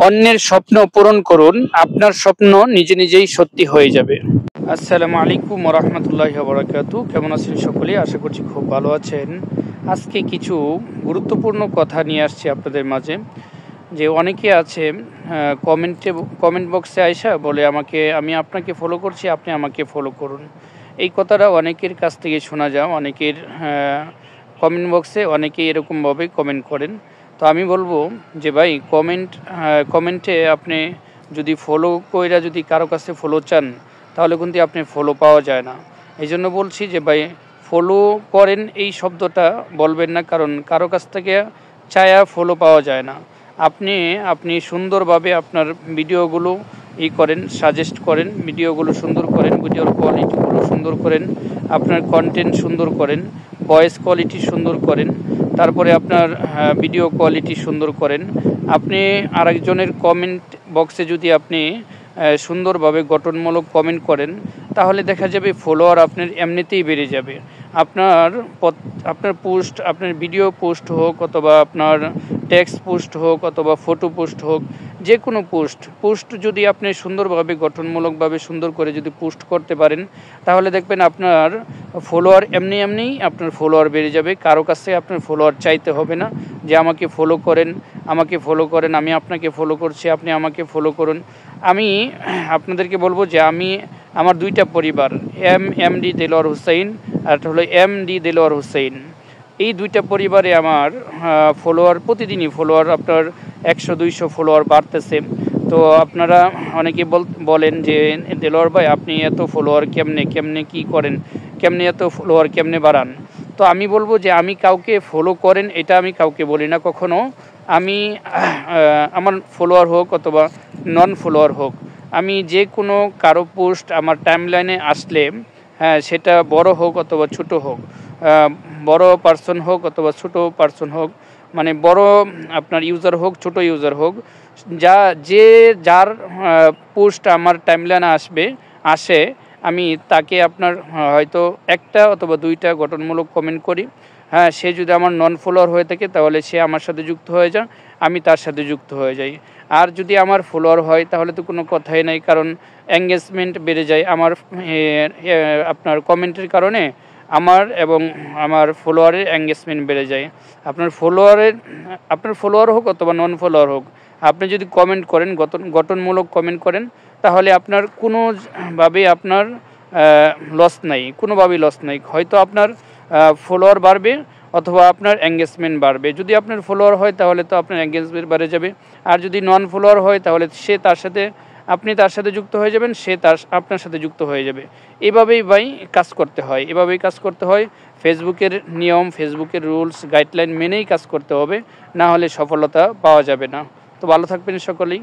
অন্যের স্বপ্ন পূরণ করুন, আপনার স্বপ্ন নিজে নিজেই সত্যি হয়ে যাবে। আসসালামু আলাইকুম ওয়া রাহমাতুল্লাহি ওয়া বারাকাতুহু। কেমন আছেন সকলে? আশা করছি খুব ভালো আছেন। আজকে কিছু গুরুত্বপূর্ণ কথা নিয়ে আসছি আপনাদের মাঝে। যে অনেকে আছে কমেন্ট বক্সে আইসা বলে আমি আপনাকে ফলো করছি, আপনি আমাকে ফলো করুন। এই কথাটা অনেকের কাছ থেকে শোনা যায়। অনেকের কমেন্ট বক্সে অনেকেই এরকমভাবে কমেন্ট করেন। তো আমি বলবো যে ভাই, কমেন্টে আপনি যদি ফলো কইরা যদি কারো কাছে ফলো চান, তাহলে কিন্তু আপনি ফলো পাওয়া যায় না। এই জন্য বলছি যে ভাই, ফলো করেন এই শব্দটা বলবেন না, কারণ কারো কাছ থেকে চায়া ফলো পাওয়া যায় না। আপনি সুন্দরভাবে আপনার ভিডিওগুলো করেন, সাজেস্ট করেন, ভিডিওগুলো সুন্দর করেন, ভিডিওর কোয়ালিটিগুলো সুন্দর করেন, আপনার কন্টেন্ট সুন্দর করেন, ভয়েস কোয়ালিটি সুন্দর করেন, তারপরে আপনার ভিডিও কোয়ালিটি সুন্দর করেন। আপনি আরেকজনের কমেন্ট বক্সে যদি আপনি সুন্দরভাবে গঠনমূলক কমেন্ট করেন, তাহলে দেখা যাবে ফলোয়ার আপনার এমনিতেই বেড়ে যাবে। আপনার পোস্ট, আপনার ভিডিও পোস্ট হোক, অথবা আপনার টেক্সট পোস্ট হোক, অথবা ফটো পোস্ট হোক, যে কোনো পোস্ট যদি আপনি সুন্দরভাবে গঠনমূলকভাবে সুন্দর করে যদি পোস্ট করতে পারেন, তাহলে দেখবেন আপনার ফলোয়ার এমনিই আপনার ফলোয়ার বেড়ে যাবে। কারো কাছে আপনার ফলোয়ার চাইতে হবে না যে আমাকে ফলো করেন, আমি আপনাকে ফলো করছি, আপনি আমাকে ফলো করুন। আমি আপনাদেরকে বলবো যে আমার দুইটা পরিবার, এমডি দেলোয়ার হুসাইন আর হলো এমডি দেলোয়ার হুসাইন, এই দুইটা পরিবারে আমার প্রতিদিনই ফলোয়ার আপনার 100-200 ফলোয়ার বাড়তেছে। তো আপনারা অনেকে বলেন যে দেলোয়ার ভাই, আপনি এত ফলোয়ার কেমনে কি করেন, কেমনে এত ফলোয়ার কেমনে বাড়ান? তো আমি বলবো যে আমি কাউকে ফলো করেন এটা আমি কাউকে বলি না কখনো। আমি আমার ফলোয়ার হোক অথবা নন ফলোয়ার হোক, আমি যে কোনো কারো পোস্ট আমার টাইমলাইনে আসলে, সেটা বড় হোক অথবা ছোট হোক, বড় পার্সন হোক অথবা ছোট পার্সন হোক, মানে বড় আপনার ইউজার হোক, ছোট ইউজার হোক, যার পোস্ট আমার টাইমলাইনে আসে, আমি তাকে আপনার হয়তো একটা অথবা দুইটা গঠনমূলক কমেন্ট করি। সে যদি আমার নন ফলোয়ার হয়ে থাকে, তাহলে সে আমার সাথে যুক্ত হয়ে যায়, আমি তার সাথে যুক্ত হয়ে যাই। আর যদি আমার ফলোয়ার হয়, তাহলে তো কোনো কথাই নাই, কারণ এঙ্গেজমেন্ট বেড়ে যায় আমার আপনার কমেন্টের কারণে। আমার ফলোয়ারের এঙ্গেজমেন্ট বেড়ে যায়। আপনার ফলোয়ার হোক অথবা নন ফলোয়ার হোক, আপনি যদি কমেন্ট করেন, গঠনমূলক কমেন্ট করেন, তাহলে আপনার কোনোভাবেই আপনার কোনোভাবেই লস নাই। হয়তো আপনার ফলোয়ার বাড়বে অথবা আপনার এঙ্গেজমেন্ট বাড়বে। যদি আপনার ফলোয়ার হয়, তাহলে তো আপনার এঙ্গেজমেন্ট বেড়ে যাবে। আর যদি নন ফলোয়ার হয়, তাহলে আপনি তার সাথে যুক্ত হয়ে যাবেন, সে আপনার সাথে যুক্ত হয়ে যাবে। এভাবেই কাজ করতে হয়। ফেসবুকের নিয়ম, ফেসবুকের রুলস গাইডলাইন মেনেই কাজ করতে হবে, না হলে সফলতা পাওয়া যাবে না। তো ভালো থাকবেন সকলেই।